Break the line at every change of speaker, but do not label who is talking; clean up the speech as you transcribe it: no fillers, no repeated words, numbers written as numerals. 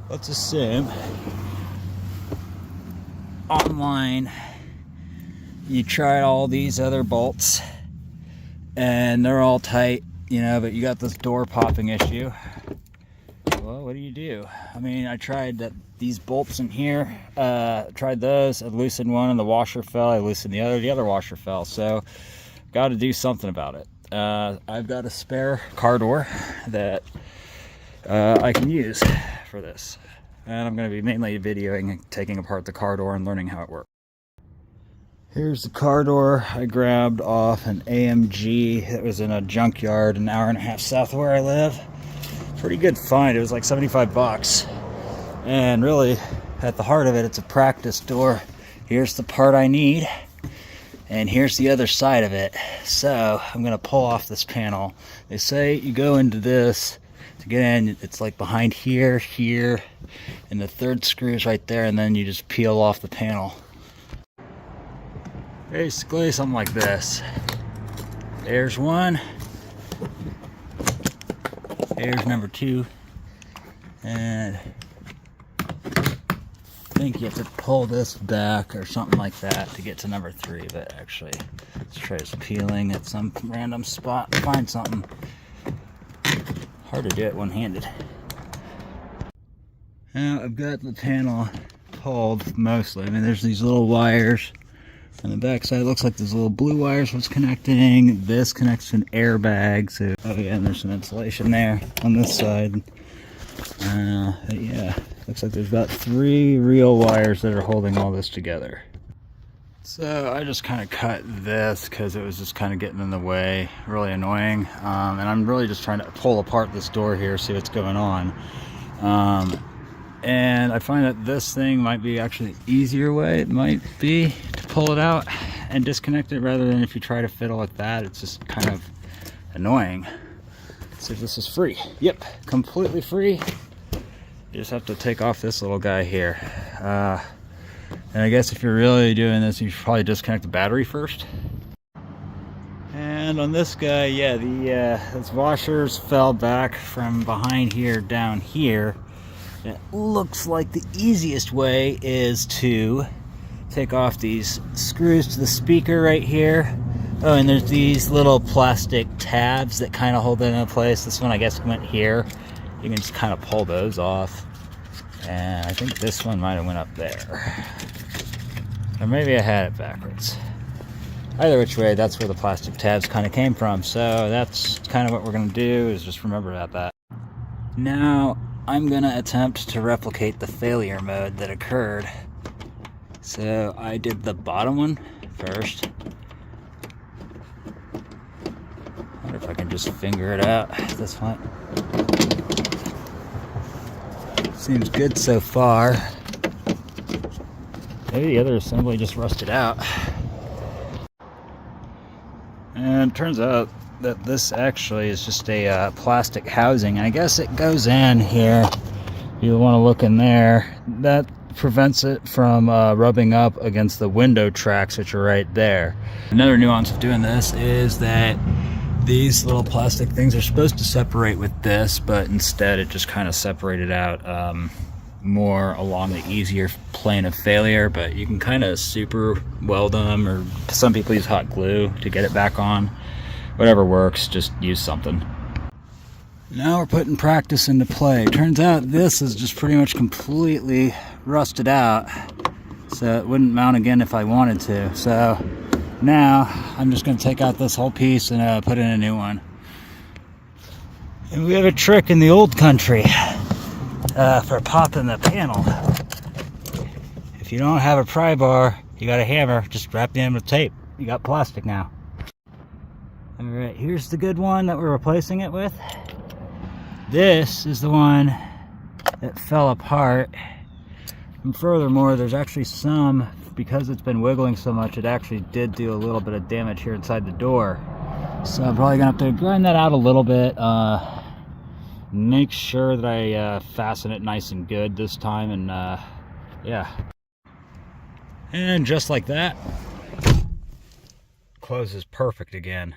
let's assume online you tried all these other bolts and they're all tight, you know, but you got this door popping issue. Well, what do? I mean, I tried these bolts in here, tried those, I loosened one and the washer fell, I loosened the other washer fell, so got to do something about it. I've got a spare car door that I can use for this, and I'm going to be mainly videoing and taking apart the car door and learning how it works. Here's the car door I grabbed off an AMG that was in a junkyard an hour and a half south of where I live. Pretty good find. It was like 75 bucks. And really, at the heart of it, it's a practice door. Here's the part I need, and here's the other side of it. So I'm gonna pull off this panel. They say you go into this to get in, it's like behind here, and the third screw is right there, and then you just peel off the panel. Basically something like this. There's one. There's number two. And I think you have to pull this back or something like that to get to number three, but actually let's try just peeling at some random spot and find something. Hard to do it one-handed. Now I've got the panel pulled mostly. I mean, there's these little wires on the back side. It looks like there's little blue wires what's connecting. This connects to an airbag. So, oh yeah, and there's some insulation there on this side. Yeah, looks like there's about 3 real wires that are holding all this together. So I just kind of cut this because it was just kind of getting in the way, really annoying. And I'm really just trying to pull apart this door here, see what's going on. And I find that this thing might be actually the easier way. It might be to pull it out and disconnect it, rather than if you try to fiddle with that, it's just kind of annoying. So this is free. Yep, completely free. You just have to take off this little guy here. And I guess if you're really doing this, you should probably disconnect the battery first. And on this guy, yeah, those washers fell back from behind here down here. It looks like the easiest way is to take off these screws to the speaker right here. Oh, and there's these little plastic tabs that kind of hold it in place. This one I guess went here. You can just kind of pull those off. And I think this one might have went up there. Or maybe I had it backwards. Either which way, that's where the plastic tabs kind of came from. So that's kind of what we're going to do, is just remember about that. Now I'm going to attempt to replicate the failure mode that occurred. So I did the bottom one first. I wonder if I can just finger it out at this point. Seems good so far. Maybe the other assembly just rusted out. And it turns out that this actually is just a plastic housing. I guess it goes in here. You want to look in there. That prevents it from rubbing up against the window tracks, which are right there. Another nuance of doing this is that these little plastic things are supposed to separate with this, but instead it just kind of separated out more along the easier plane of failure. But you can kind of super weld them, or some people use hot glue to get it back on. Whatever works, just use something. Now we're putting practice into play. Turns out this is just pretty much completely rusted out, so it wouldn't mount again if I wanted to. So now I'm just going to take out this whole piece and put in a new one. And we have a trick in the old country for popping the panel. If you don't have a pry bar, you got a hammer, just wrap the end with tape. You got plastic now. Alright, here's the good one that we're replacing it with. This is the one that fell apart. And furthermore, there's actually some, because it's been wiggling so much, it actually did do a little bit of damage here inside the door. So I'm probably gonna have to grind that out a little bit. Make sure that I fasten it nice and good this time, and yeah. And just like that, closes perfect again.